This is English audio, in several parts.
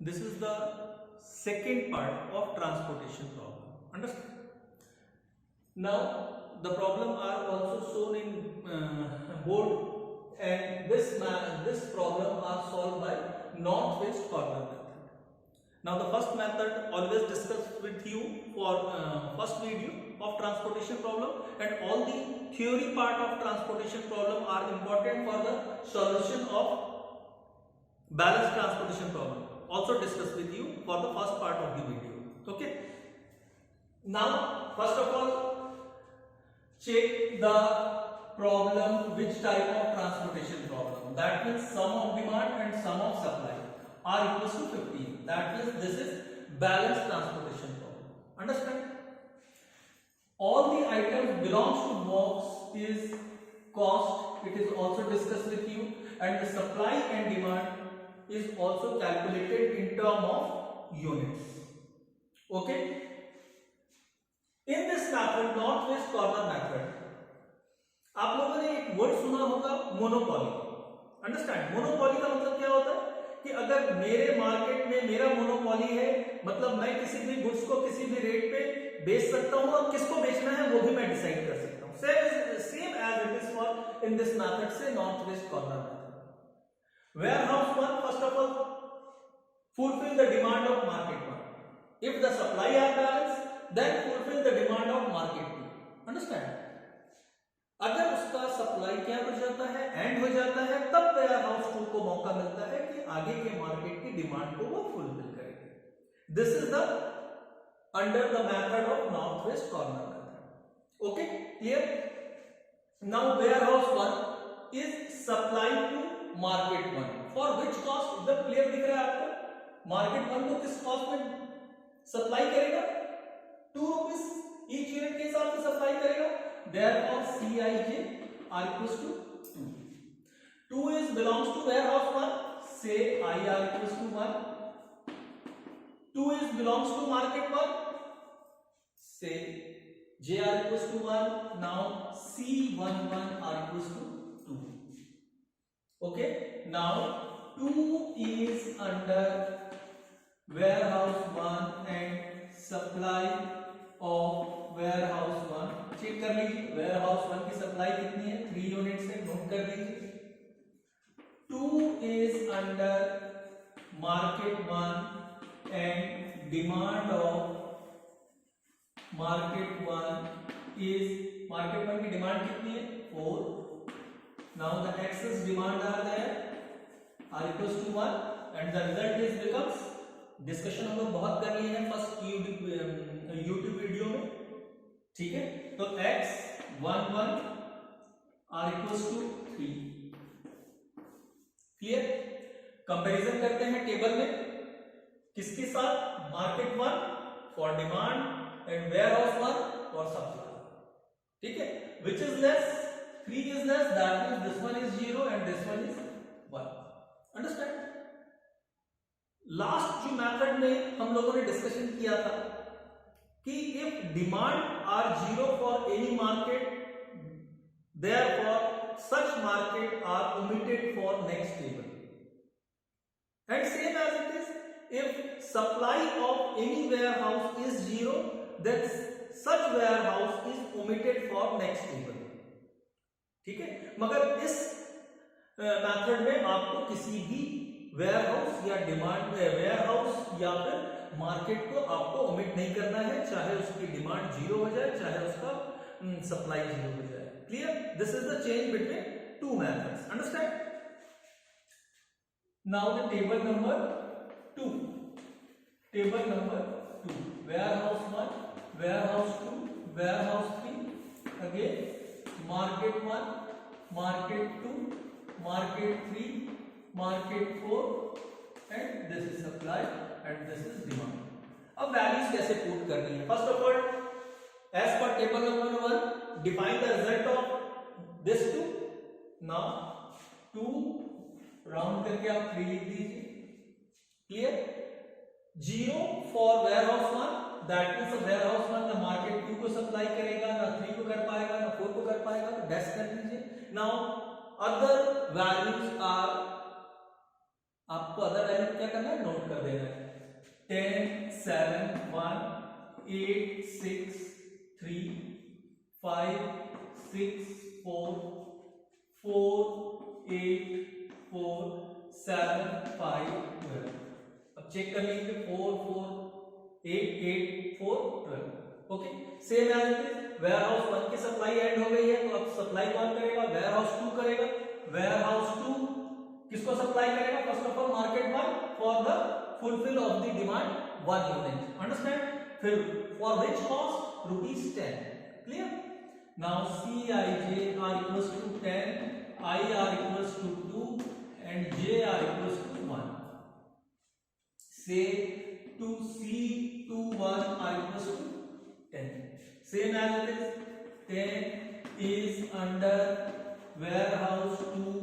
This is the second part of transportation problem. Understand? Now the problem are also shown in board, and this problem are solved by northwest corner method. Now the first method always discussed with you for first video of transportation problem, and all the theory part of transportation problem are important for the solution of balanced transportation problem, also discussed with you for the first part of the video. Okay, now first of all check the problem, which type of transportation problem. That means sum of demand and sum of supply are equals to 15. That means this is balanced transportation problem. Understand? All the items belongs to box is cost. It is also discussed with you, and the supply and demand is also calculated in term of units. Okay. In this method, northwest corner method, आप लोगों ने एक word सुना होगा monopoly. Understand? Monopoly का मतलब क्या होता है कि अगर मेरे मार्केट में मेरा मोनोपोली है, मतलब मैं किसी भी गुड्स को किसी भी रेट पे बेच सकता हूं, और किसको बेचना है वो भी मैं डिसाइड कर सकता हूं. Same as it is for in this method से north west corner method. Warehouse one first of all fulfill the demand of market one. If the supply are balanced, then fulfill the demand of market two. Understand? अगर उसका supply क्या हो जाता है, and हो जाता है, तब वेयर हाउस टू को मौका मिलता है कि आगे के मार्केट की डिमांड को वो फुलफिल करेगा. This is the under the method of north west corner method. Okay, clear? Now warehouse one is supply to market one for which cost. एकदम क्लियर दिख रहा है आपको. मार्केट वन को किस कॉस्ट में सप्लाई करेगा? 2 रुपीज ईच यूनिट के हिसाब से सप्लाई करेगा. Therefore Cij are equals to 2. 2 is belongs to warehouse 1. Say I are equals to 1. 2 is belongs to market 1. Say J are equals to 1. Now C11 are equals to 2. Okay. Now 2 is under warehouse 1 and supply of warehouse 1. Check कर लीजिए warehouse 1 की supply कितनी है, 3 units है, note कर लीजिए. 2 is under market 1 and demand of market 1 is, market 1 की demand कितनी है, 4. now the excess demand are there are equals to 1 and the result is becomes, discussion हम लोग बहुत कर लिए हैं फर्स्ट यूट्यूब वीडियो में. ठीक है, तो x11 are equals to 3. Clear? Comparison करते हैं टेबल में किसके साथ? Market 1 for demand and warehouse 1 for supply. ठीक है, which is less? 3 is less, that means this one is 0 and this one is 1. Understand? Last जो मेथड में हम लोगों ने डिस्कशन किया था कि if demand are 0 for any market, therefore such market are omitted for next table. And same as it is if supply of any warehouse is 0, then such warehouse is omitted for next table. ठीक है, मगर इस method में आपको किसी भी warehouse या demand warehouse या फिर मार्केट को आपको ओमिट नहीं करना है, चाहे उसकी डिमांड 0 हो जाए, चाहे उसका सप्लाई 0 हो जाए. Clear? This is the change between two methods. Understand? Now the table number 2. Table number 2, warehouse 1, warehouse 2, warehouse 3, again market 1, market 2, market 3, market 4 and this is supply and this is demand. अब values कैसे put करनी है? First of all as per table number 1 define the result of this 2. Now 2 round करके आप 3 लिख दीजिए. Clear? 0 for warehouse 1, that means warehouse 1 ना market 2 को सप्लाई करेगा, ना 3 को कर पाएगा, ना 4 को कर पाएगा, तो डैश कर दीजिए. नाउ अदर वैल्यूज आर, आपको अदर वैल्यू क्या करना है, नोट कर देना है। 10 7 1 8 6 3 5 6 4 4 8 4 7 5 12। अब चेक कर लीजिए 4 4 8 8 4 12। Okay, same as it is. Warehouse 1 की सप्लाई एंड हो गई है, तो अब सप्लाई कौन करेगा? वेयर हाउस 2 करेगा। वेयर हाउस 2 किसको सप्लाई करेगा? First of all market 1 for the fulfill of the demand 1 unit. Understand? फिर for which cost? ₹10। Clear? Now CIJ are equals to 10, I are equals to 2 and J are equals to 1. Say to C21 are equals to 10. Same as it is. 10 is under warehouse 2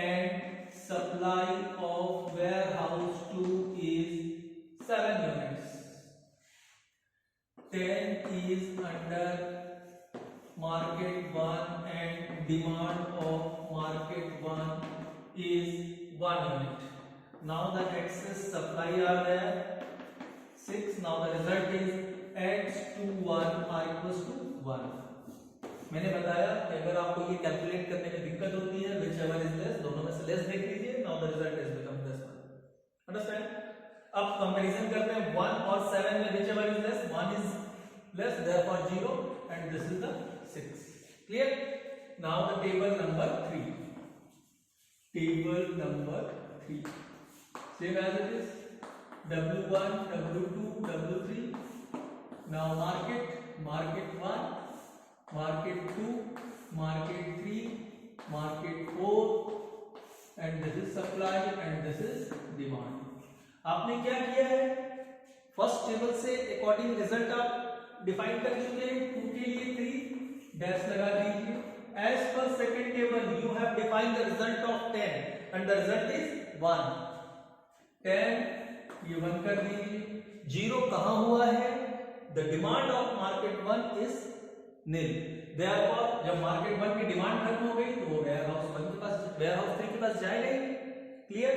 and supply of warehouse 2 is 7 units. 10 is under market 1 and demand of market 1 is 1 unit. Now the excess supply are there 6. Now the result is X21 are equals to 1. मैंने बताया कि अगर आपको ये calculate करने में दिक्कत होती है, whichever is less, दोनों में से लेस देख लीजिए। Now the result is become this one. Understand? अब कंपैरिजन करते हैं 1 और 7 में, whichever is less, 1 is less, therefore 0 and this is the 6. Clear? Now the table number 3. Table number 3. Same as it is. W1, W2, W3. Now market 1, market 2, market 3, market 4, and this is supply and this is demand. आपने क्या किया है? First table से according result आप define कर चुके हैं। 2 के लिए 3 डैश लगा दीजिए। As per second table you have defined the result of 10 and the result is 1। 10 ये 1 कर दीजिए। 0 कहां हुआ है? The demand of market 1 is nil। Therefore जब मार्केट 1 की डिमांड खत्म हो गई तो वो वेयर हाउस 1 के पास, वेयर हाउस 3 के पास जाएगा ही। Clear?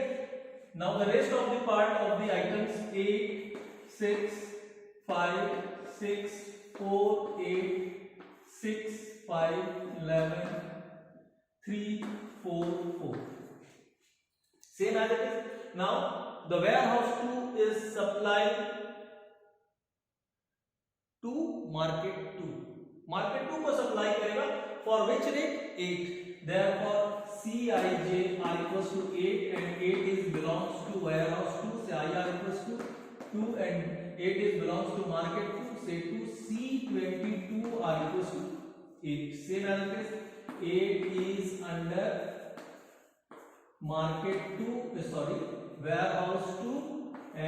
Now the rest of the part of the items 8 6 5 6 4 8 6 5 11 3 4 4. Same as it is. Now the warehouse 2 is supplied to market 2. Market 2 को सप्लाई करेगा for which rate? 8. Therefore CIJ are equals to 8 and 8 is belongs to warehouse 2. Say I are equals to 2 and 8 is belongs to market 2. Say to C22 are equals to 8. Same as it is. 8 is under market 2, sorry, warehouse 2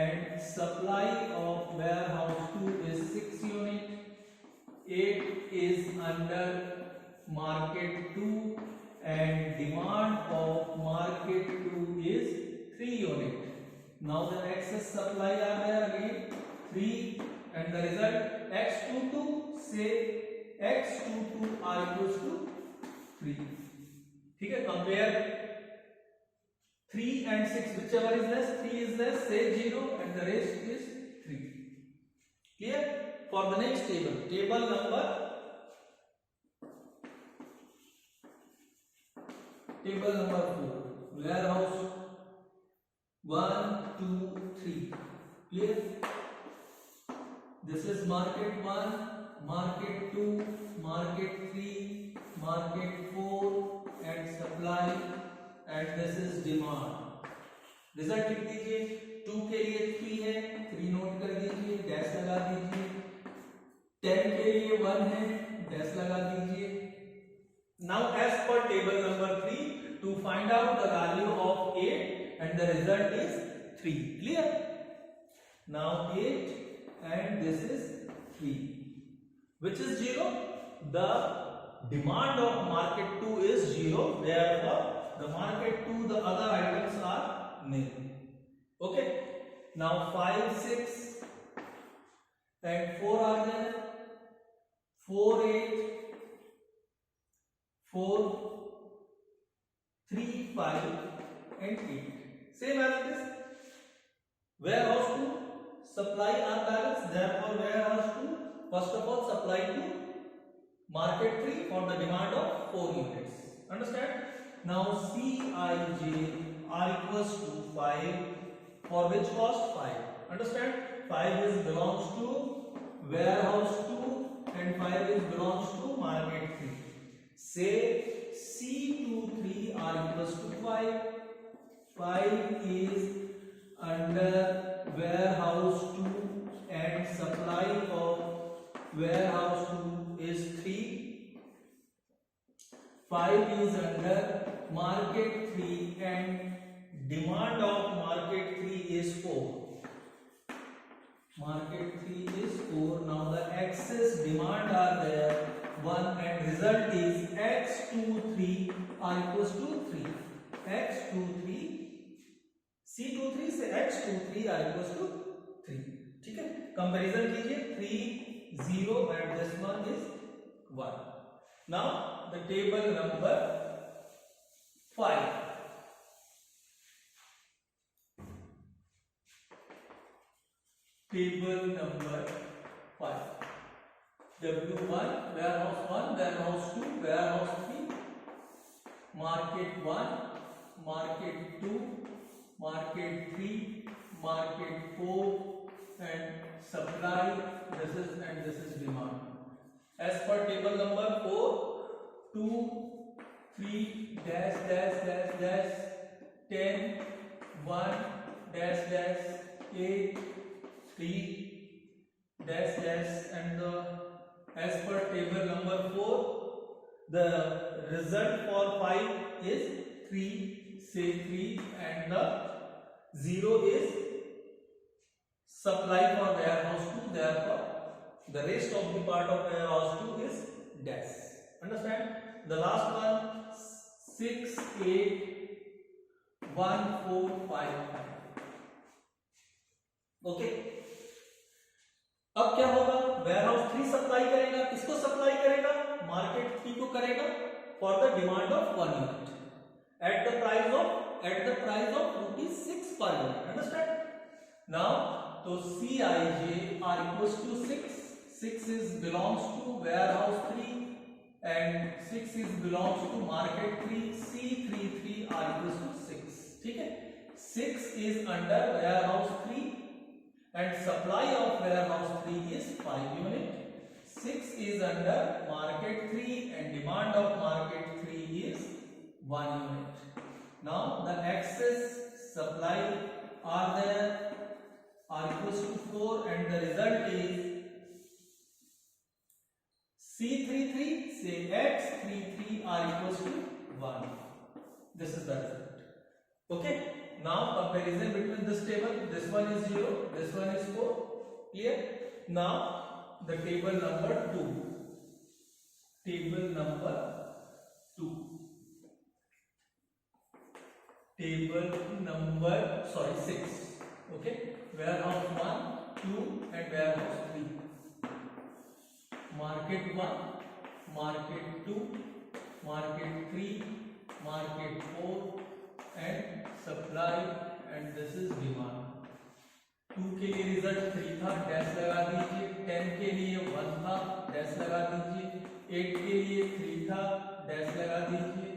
and supply of warehouse 2 is 6 unit. 8 is under market 2 and demand of market 2 is 3 unit. Now the excess supply are there again 3 and the result X22, say X22 are equals to 3. ठीक है, compare 3 and 6, whichever is less, 3 is less, say 0 and the rest is 3. Clear? For the next table, table number 4, warehouse 1 2 3. Clear? This is market 1, market 2, market 3, market 4 and supply and this is demand. Result लिख दीजिए। 2 के लिए 3 है, 3 note कर दीजिए, dash लगा दीजिए। 10 के लिए 1 है, डैश लगा दीजिए। Now as per table number 3 to find out the value of 8 and the result is 3. Clear? Now 8 and this is 3. Which is 0? The demand of market 2 is 0. Therefore the market 2, the other items are nil. Okay? Now 5 6 and 4 are there. 4 8 4 3 5 and 8. Same as this. Warehouse 2 supply are balanced, therefore warehouse 2 first of all supply to market 3 for the demand of 4 units. Understand? Now Cij are equals to 5 for which cost 5. Understand? 5 is belongs to warehouse 2 and 5 is belongs to market 3. Say C23 are equals to 5. 5 is under warehouse 2 and supply of warehouse 2 is 3. 5 is under market 3 and demand of market 3 is 4. Market 3 is 4. Now the excess demand are there 1 and result is X23 are equals to 3. X23 C23 से X23 are equals to 3. ठीक है, comparison कीजिए 3 0 and this one is 1. Now the table number 5. Table number 5. W1 warehouse 1, warehouse 2, warehouse 3, market 1, market 2, market 3, market 4 and supply. This is and this is demand. As per table number 4, 2 3 dash dash dash dash 10 1 dash dash 8 3 dash dash and the as per table number 4 the result for 5 is 3 say 3 and the 0 is supply for warehouse 2, therefore the rest of the part of warehouse 2 is dash. Understand? The last one 6 8 1 4 5 5. Okay. अब क्या होगा? Warehouse 3 supply करेगा, किसको supply करेगा? Market 3 को करेगा for the demand of 1 unit at the price of ₹6 per unit. Understand? Now तो Cij are equals to 6. 6 is belongs to warehouse 3 and 6 is belongs to market 3. C33 are equals to 6. ठीक है, 6 is under warehouse 3 and supply of warehouse 3 is 5 unit. 6 is under market 3 and demand of market 3 is 1 unit. Now the excess supply are there are equals to 4 and the result is C33 say X33 are equals to 1. This is the result. Okay. Now comparison between this table, this one is 0, this one is 4. Clear? Now the table number 2. Table number 2. Table number 6. Okay. Warehouse 1, 2 and warehouse 3. Market 1, market 2, market 3, market 4 and supply and this is demand. 2 के लिए result 3 था, dash लगा दीजिए. 10 के लिए 1 था, dash लगा दीजिए. 8 के लिए 3 था, डैश लगा दीजिए.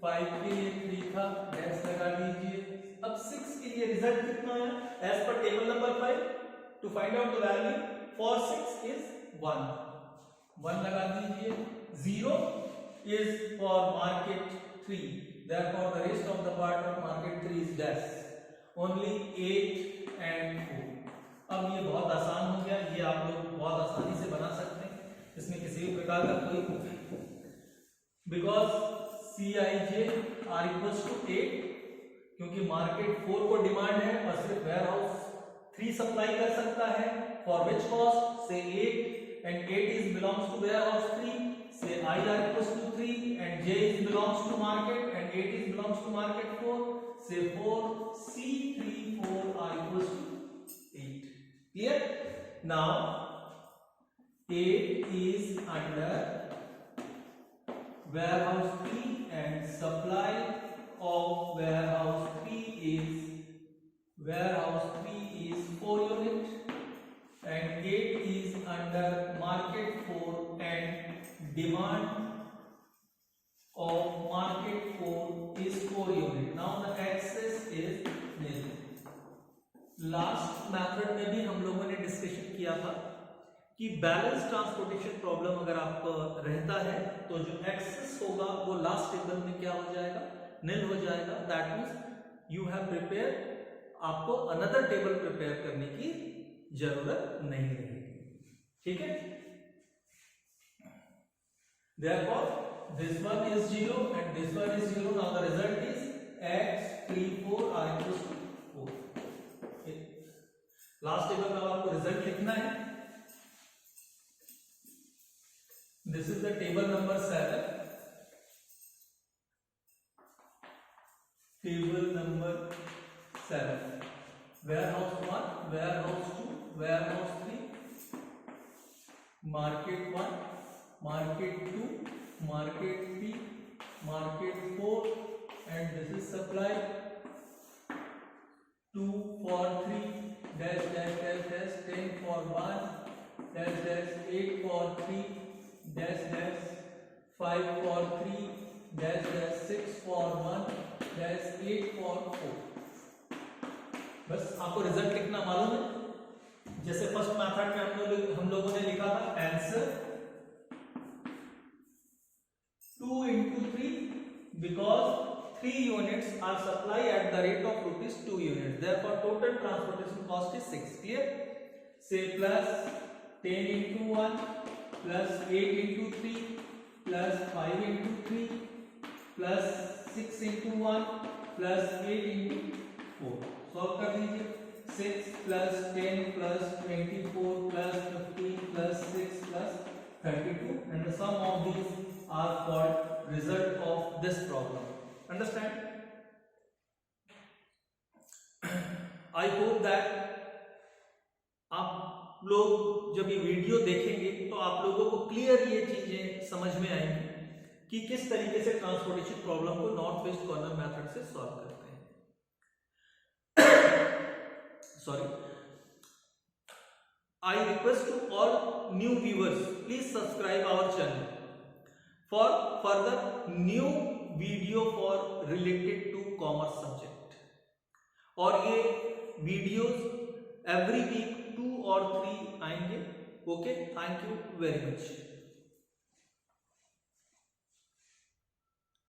5 के लिए 3 था, डैश लगा दीजिए. अब 6 के लिए रिजल्ट कितना है? As per table number 5 to find out the value for 6 is 1 लगा दीजिए. 0 is for market 3, therefore the rest of the part of market 3 is dash. Only 8 and 4. अब ये बहुत आसान हो गया, ये आप लोग बहुत आसानी से बना सकते हैं, इसमें किसी भी प्रकार का कोई because Cij are equals to 8 क्योंकि मार्केट 4 को डिमांड है और सिर्फ वेयरहाउस 3 सप्लाई कर सकता है फॉर विच कॉस्ट से 8 and 8 is belongs to warehouse 3. Say I are equals to 3 and j is belongs to market and 8 is belongs to market 4. Say 4 C34 are equals to 8. Clear? Now 8 is under warehouse 3 and supply of warehouse 3 is demand of market 4 is 4 unit. Now the excess is nil. Last method में भी हम लोगों ने discussion किया था कि balance transportation problem अगर आपको रहता है तो जो एक्सेस होगा वो लास्ट टेबल में क्या हो जाएगा, निल हो जाएगा. That means you have prepare, आपको अनदर टेबल प्रिपेयर करने की जरूरत नहीं रहेगी. ठीक है. Therefore, this one is 0 and this one is 0. Now the result is x 3 4 are equals to 4. Okay. Last table में आपको रिजल्ट लिखना है. This is the table number 7. Table number 7. Warehouse 1, warehouse 2, warehouse 3, market 1, market 2, market 3, market 4, and this is supply 2 for 3, dash dash dash dash 10 for 1, dash dash 8 for 3, dash dash 5 for 3, dash dash 6 for 1, dash 8 for 4. बस आपको result लिखना मालूम है. जैसे first method में हम लोगों ने लिखा था answer 2 into 3 because 3 units are supplied at the rate of rupees 2 units. Therefore, total transportation cost is 6. Clear? Say plus 10 into 1 plus 8 into 3 plus 5 into 3 plus 6 into 1 plus 8 into 4. Solve कर दीजिए. 6 plus 10 plus 24 plus 15 plus 6 plus 32, and the sum of these are called result of this problem. Understand? I hope that आप लोग जब ये video देखेंगे तो आप लोगों को क्लियर ये चीजें समझ में आएंगी कि किस तरीके से ट्रांसपोर्टेशन प्रॉब्लम को नॉर्थ वेस्ट कॉर्नर मेथड से सॉल्व करते हैं. Sorry. I request to all new viewers, please subscribe our channel for further new video for related to commerce subject. और ये videos every week 2 or 3 आएंगे. Okay, thank you very much.